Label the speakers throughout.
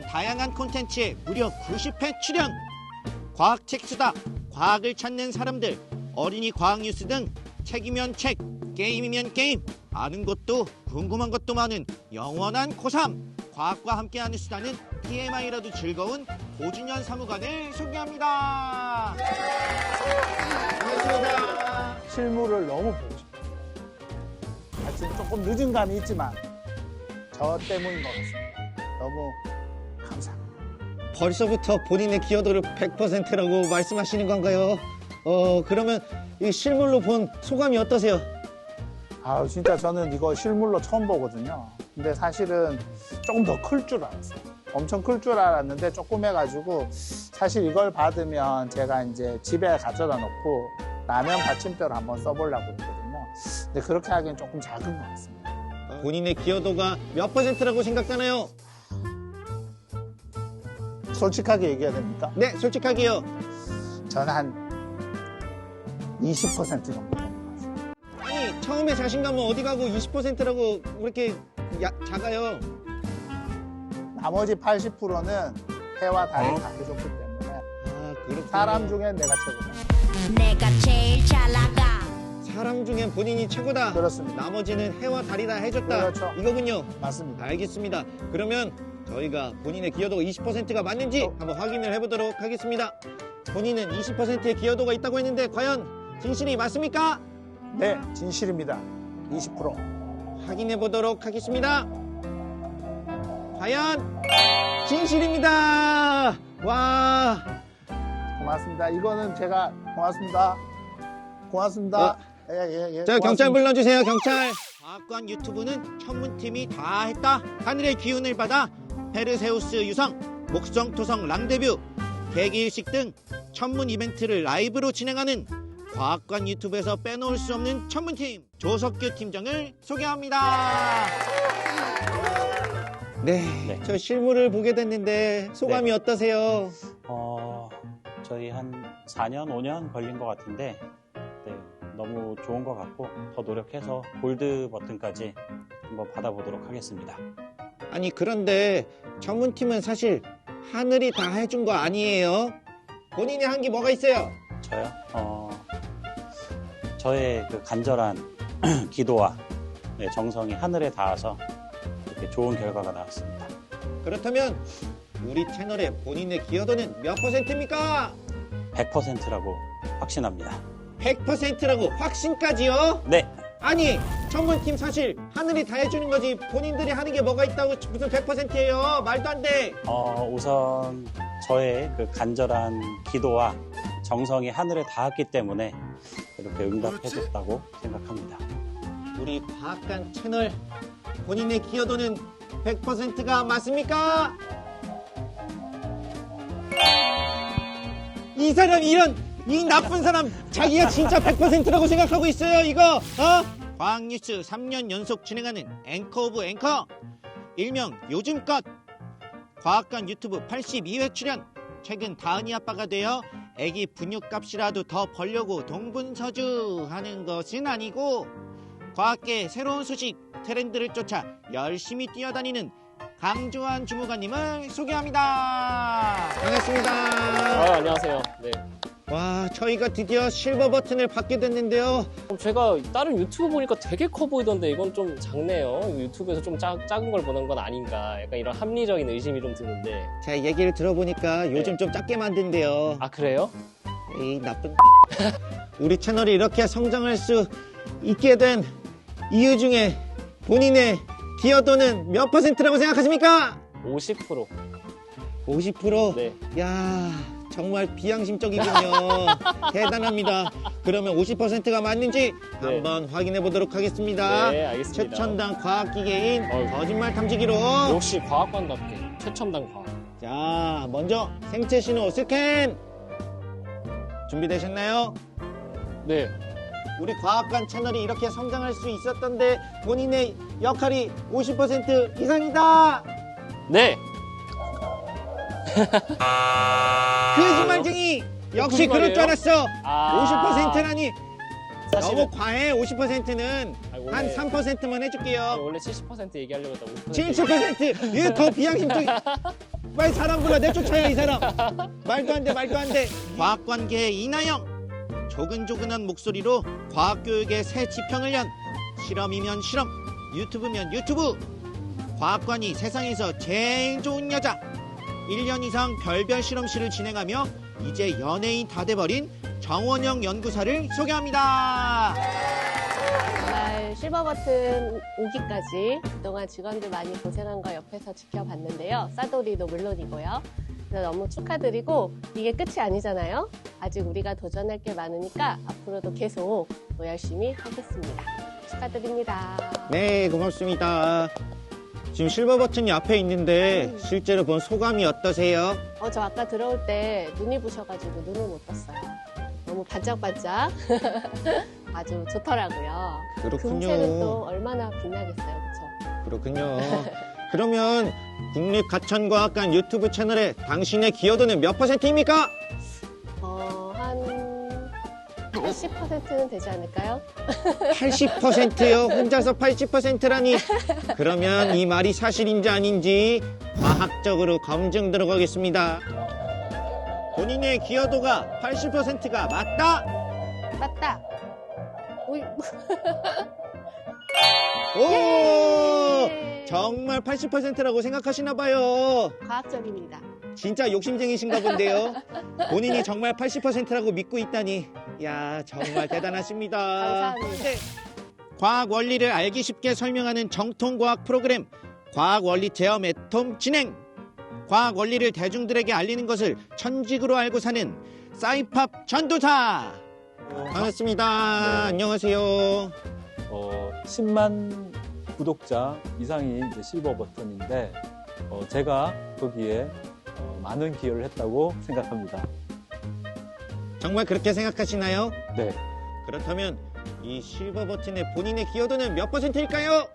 Speaker 1: 다양한 콘텐츠에 무려 90회 출연. 과학책 수다, 과학을 찾는 사람들, 어린이 과학 뉴스 등 책이면 책, 게임이면 게임, 아는 것도 궁금한 것도 많은 영원한 고3. 과학과 함께하는 수다는 TMI라도 즐거운 고준현 사무관을 소개합니다. 반갑습니다.
Speaker 2: 실물을 너무 보고 싶어요. 하여튼 조금 늦은 감이 있지만 저 때문인 것 같습니다. 너무 감사합니다.
Speaker 1: 벌써부터 본인의 기여도를 100%라고 말씀하시는 건가요? 그러면 이 실물로 본 소감이 어떠세요?
Speaker 2: 아, 진짜 저는 이거 실물로 처음 보거든요. 근데 사실은 조금 더 클 줄 알았어요. 엄청 클 줄 알았는데 조금 해가지고 사실 이걸 받으면 제가 이제 집에 가져다 놓고 라면 받침대로 한번 써보려고 했거든요. 근데 그렇게 하기엔 조금 작은 것 같습니다.
Speaker 1: 본인의 기여도가 몇 %라고 생각하나요?
Speaker 2: 솔직하게 얘기해야 됩니까?
Speaker 1: 네, 솔직하게요.
Speaker 2: 저는 한 20% 정도 되는 것 같습니다.
Speaker 1: 아니, 처음에 자신감은 어디 가고 20%라고 그렇게 작아요?
Speaker 2: 나머지 80%는 해와 달이 다 해줬기 때문에
Speaker 1: 아, 그렇군요.
Speaker 2: 사람 중엔 내가 최고다.
Speaker 3: 내가 제일 잘 나가.
Speaker 1: 사람 중엔 본인이 최고다.
Speaker 2: 그렇습니다.
Speaker 1: 나머지는 해와 달이 다 해줬다.
Speaker 2: 그렇죠.
Speaker 1: 이거군요.
Speaker 2: 맞습니다.
Speaker 1: 알겠습니다. 그러면 저희가 본인의 기여도가 20%가 맞는지 한번 확인을 해보도록 하겠습니다. 본인은 20%의 기여도가 있다고 했는데 과연 진실이 맞습니까?
Speaker 2: 네, 진실입니다. 20%.
Speaker 1: 확인해 보도록 하겠습니다. 과연 진실입니다. 와.
Speaker 2: 고맙습니다. 이거는 제가 고맙습니다. 고맙습니다. 예.
Speaker 1: 자,
Speaker 2: 고맙습니다.
Speaker 1: 경찰 불러주세요. 경찰. 과학관 유튜브는 천문팀이 다 했다. 하늘의 기운을 받아 페르세우스 유성, 목성 토성 랑데뷰, 개기일식 등 천문 이벤트를 라이브로 진행하는 과학관 유튜브에서 빼놓을 수 없는 천문팀 조석규 팀장을 소개합니다. 네, 저 실물을 보게 됐는데 소감이 어떠세요?
Speaker 4: 저희 한 4년, 5년 걸린 것 같은데 네, 너무 좋은 것 같고 더 노력해서 골드 버튼까지 한번 받아보도록 하겠습니다.
Speaker 1: 아니 그런데 천문팀은 사실 하늘이 다 해준 거 아니에요? 본인이 한 게 뭐가 있어요?
Speaker 4: 저요? 저의 그 간절한 기도와 정성이 하늘에 닿아서 이렇게 좋은 결과가 나왔습니다.
Speaker 1: 그렇다면 우리 채널의 본인의 기여도는 몇 %입니까?
Speaker 4: 100%라고 확신합니다.
Speaker 1: 100%라고 확신까지요?
Speaker 4: 네!
Speaker 1: 아니 천문팀 사실 하늘이 다 해주는 거지 본인들이 하는 게 뭐가 있다고 무슨 100%예요? 말도 안 돼.
Speaker 4: 우선 저의 그 간절한 기도와 정성이 하늘에 닿았기 때문에 이렇게 응답해줬다고 생각합니다.
Speaker 1: 우리 과학관 채널 본인의 기여도는 100%가 맞습니까? 이 사람 이 나쁜 사람 자기가 진짜 100%라고 생각하고 있어요 이거 과학뉴스 3년 연속 진행하는 앵커 오브 앵커 일명 요즘껏 과학관 유튜브 82회 출연 최근 다은이 아빠가 되어 애기 분유값이라도 더 벌려고 동분서주 하는 것은 아니고 과학계의 새로운 소식 트렌드를 쫓아 열심히 뛰어다니는 강조한 주무관님을 소개합니다. 반갑습니다.
Speaker 5: 안녕하세요. 네.
Speaker 1: 와, 저희가 드디어 실버 버튼을 받게 됐는데요.
Speaker 5: 제가 다른 유튜브 보니까 되게 커 보이던데 이건 좀 작네요. 유튜브에서 좀 작은 걸 보는 건 아닌가. 약간 이런 합리적인 의심이 좀 드는데.
Speaker 1: 제가 얘기를 들어보니까 요즘 좀 작게 만든대요.
Speaker 5: 아, 그래요?
Speaker 1: 에이, 나쁜 우리 채널이 이렇게 성장할 수 있게 된 이유 중에 본인의 기여도는 몇 %라고 생각하십니까?
Speaker 5: 50%.
Speaker 1: 50%?
Speaker 5: 네.
Speaker 1: 야, 정말 비양심적이군요. 대단합니다. 그러면 50%가 맞는지
Speaker 5: 네.
Speaker 1: 한번 확인해 보도록 하겠습니다.
Speaker 5: 네, 알겠습니다.
Speaker 1: 최첨단 과학기계인
Speaker 5: 어휴.
Speaker 1: 거짓말 탐지기로.
Speaker 5: 역시 과학관답게 최첨단 과학.
Speaker 1: 자, 먼저 생체 신호 스캔. 준비되셨나요?
Speaker 5: 네.
Speaker 1: 우리 과학관 채널이 이렇게 성장할 수 있었던데 본인의 역할이 50% 이상이다.
Speaker 5: 네.
Speaker 1: 거짓말쟁이. 역시 그럴 줄 알았어.
Speaker 5: 아.
Speaker 1: 50%라니
Speaker 5: 사실은
Speaker 1: 너무 과해. 50%는
Speaker 5: 아니,
Speaker 1: 한
Speaker 5: 원래-
Speaker 1: 3%만 해줄게요.
Speaker 5: 원래 70% 얘기하려고 했다. 50%
Speaker 1: 70%. 이거 더 비양심적이. 빨리 사람 불러. 내쫓아야 이 사람. 말도 안 돼, 말도 안 돼. 과학관계의 이나영. 조근조근한 목소리로 과학교육의 새 지평을 연 실험이면 실험, 유튜브면 유튜브. 과학관이 세상에서 제일 좋은 여자. 1년 이상 별별 실험실을 진행하며 이제 연예인 다 돼버린 정원영 연구사를 소개합니다.
Speaker 6: 정말 실버 버튼 오기까지 그동안 직원들 많이 고생한 거 옆에서 지켜봤는데요. 싸돌이도 물론이고요. 그래서 너무 축하드리고 이게 끝이 아니잖아요. 아직 우리가 도전할 게 많으니까 앞으로도 계속 더 열심히 하겠습니다. 축하드립니다.
Speaker 1: 네, 고맙습니다. 지금 실버 버튼이 앞에 있는데 실제로 본 소감이 어떠세요?
Speaker 6: 저 아까 들어올 때 눈이 부셔가지고 눈을 못 떴어요. 너무 반짝반짝 아주 좋더라고요.
Speaker 1: 그렇군요.
Speaker 6: 금색은 또 얼마나 빛나겠어요, 그렇죠?
Speaker 1: 그렇군요. 그러면 국립가천과학관 유튜브 채널에 당신의 기여도는 몇 %입니까?
Speaker 6: 한 80%는 되지 않을까요?
Speaker 1: 80%요? 혼자서 80%라니? 그러면 이 말이 사실인지 아닌지 과학적으로 검증 들어가겠습니다. 본인의 기여도가 80%가 맞다?
Speaker 6: 맞다. 오이.
Speaker 1: 오! 정말 80%라고 생각하시나 봐요.
Speaker 6: 과학적입니다.
Speaker 1: 진짜 욕심쟁이신가 본데요. 본인이 정말 80%라고 믿고 있다니. 야, 정말 대단하십니다.
Speaker 6: 감사합니다.
Speaker 1: 네. 과학 원리를 알기 쉽게 설명하는 정통과학 프로그램 과학 원리 체험 애톰 진행. 과학 원리를 대중들에게 알리는 것을 천직으로 알고 사는 사이팝 전도사. 반갑습니다. 안녕하세요.
Speaker 7: 10만 구독자 이상이 이제 실버 버튼인데 제가 거기에 많은 기여를 했다고 생각합니다.
Speaker 1: 정말 그렇게 생각하시나요?
Speaker 7: 네.
Speaker 1: 그렇다면 이 실버 버튼의 본인의 기여도는 몇 %일까요?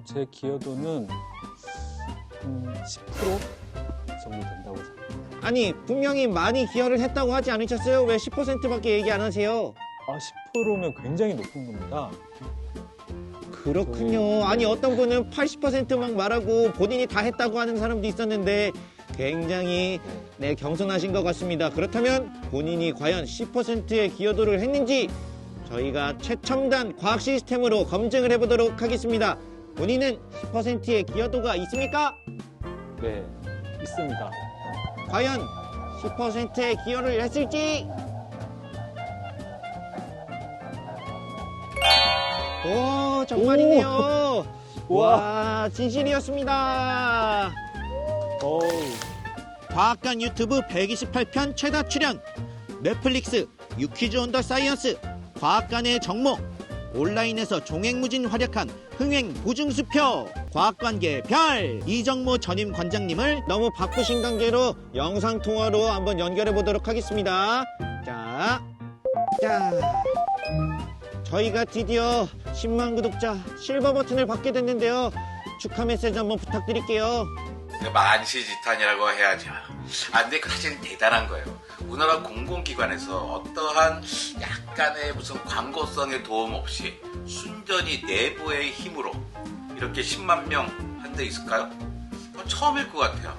Speaker 7: 제 기여도는 10% 정도 된다고 생각합니다.
Speaker 1: 아니, 분명히 많이 기여를 했다고 하지 않으셨어요? 왜 10%밖에 얘기 안 하세요?
Speaker 7: 10%면 굉장히 높은 겁니다.
Speaker 1: 그렇군요. 아니, 어떤 분은 80% 막 말하고 본인이 다 했다고 하는 사람도 있었는데 굉장히 겸손하신 것 같습니다. 그렇다면 본인이 과연 10%의 기여도를 했는지 저희가 최첨단 과학 시스템으로 검증을 해보도록 하겠습니다. 본인은 10%의 기여도가 있습니까?
Speaker 7: 네, 있습니다.
Speaker 1: 과연 10%의 기여를 했을지? 오, 정말이네요. 와, 진실이었습니다. 과학관 유튜브 128편 최다 출연, 넷플릭스 유퀴즈 온 더 사이언스, 과학관의 정모, 온라인에서 종횡무진 활약한 흥행 보증수표, 과학관계 별 이정모 전임 관장님을 너무 바쁘신 관계로 영상통화로 한번 연결해 보도록 하겠습니다. 자, 저희가 드디어 10만 구독자 실버 버튼을 받게 됐는데요. 축하 메시지 한번 부탁드릴게요.
Speaker 8: 만시지탄이라고 해야죠. 근데 그 사실 대단한 거예요. 우리나라 공공기관에서 어떠한 약간의 무슨 광고성의 도움 없이 순전히 내부의 힘으로 이렇게 10만 명 한 데 있을까요? 처음일 것 같아요.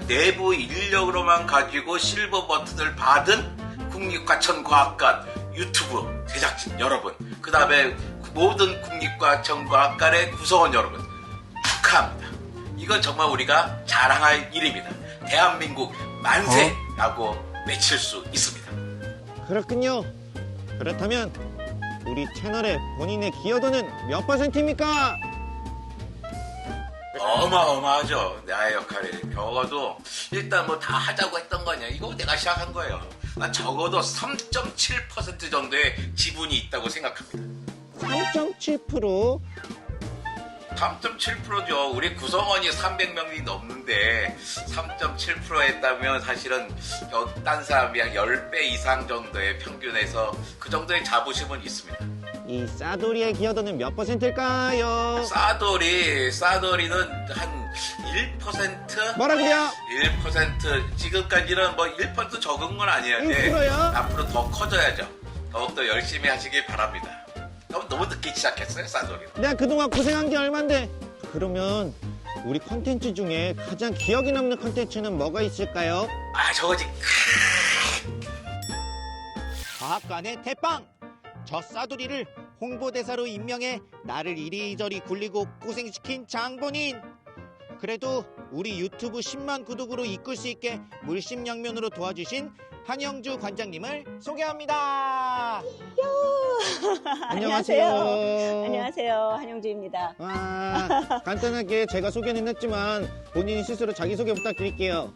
Speaker 8: 내부 인력으로만 가지고 실버 버튼을 받은 국립과천과학관 유튜브 제작진 여러분, 그 다음에 모든 국립과천과학관의 구성원 여러분, 축하합니다. 이건 정말 우리가 자랑할 일입니다. 대한민국 만세라고 외칠 수 있습니다.
Speaker 1: 그렇군요. 그렇다면 우리 채널에 본인의 기여도는 몇 %입니까?
Speaker 8: 어마어마하죠. 나의 역할이. 적어도 일단 뭐 다 하자고 했던 거냐. 이거 내가 시작한 거예요. 난 적어도 3.7% 정도의 지분이 있다고 생각합니다.
Speaker 1: 3.7%?
Speaker 8: 3.7%죠. 우리 구성원이 300명이 넘는데 3.7% 했다면 사실은 딴 사람이 한 10배 이상 정도의 평균에서 그 정도의 자부심은 있습니다.
Speaker 1: 이 싸돌이의 기여도는 몇 %일까요?
Speaker 8: 싸돌이는 한 1%?
Speaker 1: 뭐라고요?
Speaker 8: 1% 지금까지는 뭐 1% 적은 건 아니었는데
Speaker 1: 1%요?
Speaker 8: 앞으로 더 커져야죠. 더욱더 열심히 하시길 바랍니다. 너무 늦게 시작했어요, 싸돌이.
Speaker 1: 내가 그동안 고생한 게 얼만데. 그러면 우리 컨텐츠 중에 가장 기억에 남는 컨텐츠는 뭐가 있을까요?
Speaker 8: 아, 저거지.
Speaker 1: 과학관의 대빵! 저 싸돌이를 홍보대사로 임명해 나를 이리저리 굴리고 고생시킨 장본인! 그래도 우리 유튜브 10만 구독으로 이끌 수 있게 물심양면으로 도와주신 한영주 관장님을 소개합니다. 안녕하세요.
Speaker 9: 안녕하세요. 한영주입니다.
Speaker 1: 와, 간단하게 제가 소개는 했지만 본인이 스스로 자기소개 부탁드릴게요.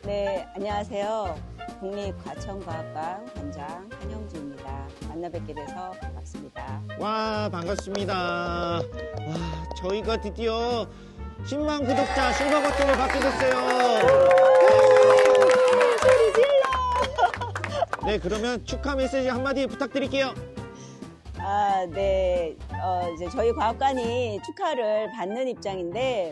Speaker 9: 네, 안녕하세요. 국립과천과학관 관장 한영주입니다. 만나 뵙게 돼서 반갑습니다.
Speaker 1: 와, 반갑습니다. 와, 저희가 드디어 10만 구독자 실버 버튼을 받게 됐어요.
Speaker 9: 소리 질러!
Speaker 1: 네, 그러면 축하 메시지 한마디 부탁드릴게요.
Speaker 9: 아, 네. 이제 저희 과학관이 축하를 받는 입장인데,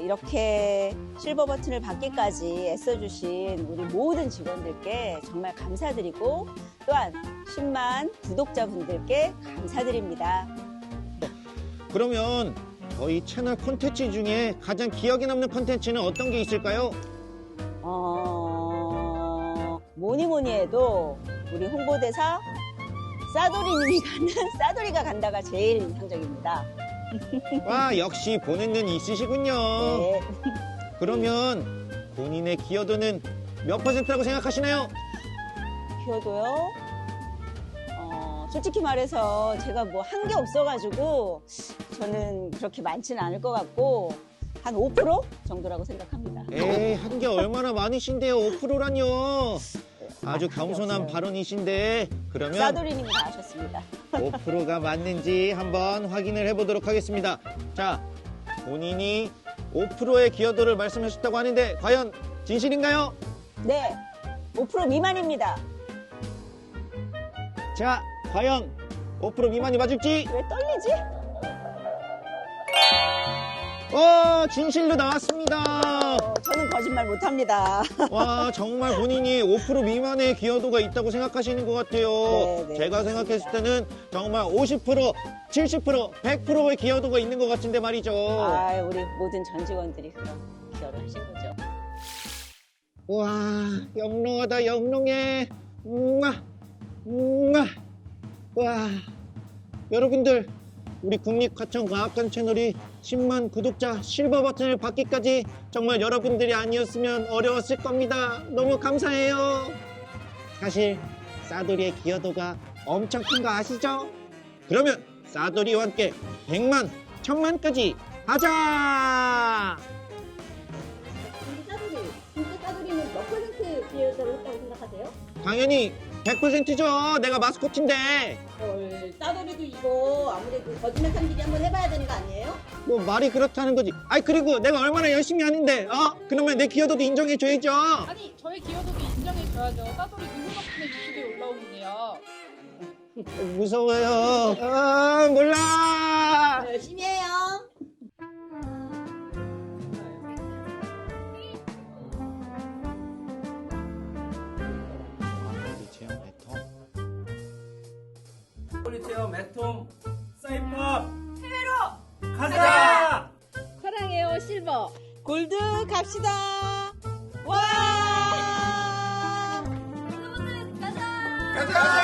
Speaker 9: 이렇게 실버 버튼을 받기까지 애써주신 우리 모든 직원들께 정말 감사드리고, 또한 10만 구독자분들께 감사드립니다.
Speaker 1: 그러면 저희 채널 콘텐츠 중에 가장 기억에 남는 콘텐츠는 어떤 게 있을까요?
Speaker 9: 뭐니 해도 우리 홍보대사 싸돌이님이 가는 싸돌이가 간다가 제일 인상적입니다.
Speaker 1: 와, 역시 보는 눈이 있으시군요.
Speaker 9: 네.
Speaker 1: 그러면 본인의 기여도는 몇 퍼센트라고 생각하시나요?
Speaker 9: 기여도요? 솔직히 말해서 제가 뭐 한 게 없어가지고 저는 그렇게 많지는 않을 것 같고 한 5% 정도라고 생각합니다.
Speaker 1: 에이, 한 게 얼마나 많으신데요, 5%라뇨. 아주 겸손한
Speaker 9: 없어요.
Speaker 1: 발언이신데, 그러면
Speaker 9: 싸돌이님이 다 하셨습니다.
Speaker 1: 5%가 맞는지 한번 확인을 해보도록 하겠습니다. 자, 본인이 5%의 기여도를 말씀하셨다고 하는데 과연 진실인가요?
Speaker 9: 네, 5% 미만입니다.
Speaker 1: 자, 과연 5% 미만이 맞을지?
Speaker 9: 왜 떨리지?
Speaker 1: 진실로 나왔습니다.
Speaker 9: 저는 거짓말 못합니다.
Speaker 1: 와, 정말 본인이 5% 미만의 기여도가 있다고 생각하시는 것 같아요.
Speaker 9: 네, 네,
Speaker 1: 제가 생각했을 때는 정말 50%, 70%, 100%의 기여도가 있는 것 같은데 말이죠.
Speaker 9: 아, 우리 모든 전 직원들이 그런 기여를 하신 거죠.
Speaker 1: 와, 영롱하다, 영롱해. 와, 여러분들, 우리 국립과천과학관 채널이 10만 구독자 실버 버튼을 받기까지 정말 여러분들이 아니었으면 어려웠을 겁니다. 너무 감사해요. 사실 싸돌이의 기여도가 엄청 큰 거 아시죠? 그러면 싸돌이와 함께 100만, 1000만까지 하자!
Speaker 10: 근데 싸돌이, 진짜 싸돌이는 몇 퍼센트 기여도를 했다고 생각하세요?
Speaker 1: 당연히 100%죠. 내가 마스코트인데.
Speaker 10: 헐, 싸돌이도 이거 아무래도 거짓말 삼기기 한번 해봐야 되는 거 아니에요?
Speaker 1: 뭐 말이 그렇다는 거지. 아이, 그리고 내가 얼마나 열심히 하는데, 그러면 내 기여도도 인정해줘야죠.
Speaker 11: 아니 저희 기여도도 인정해줘야죠. 싸돌이 누구 덕분에 유튜브에 올라오는데요.
Speaker 1: 무서워요. 몰라.
Speaker 10: 열심히 해요.
Speaker 12: 체험 애톰 사이법 해외로 가자!
Speaker 10: 사랑해요 실버.
Speaker 9: 골드 갑시다. 와!
Speaker 12: 가자!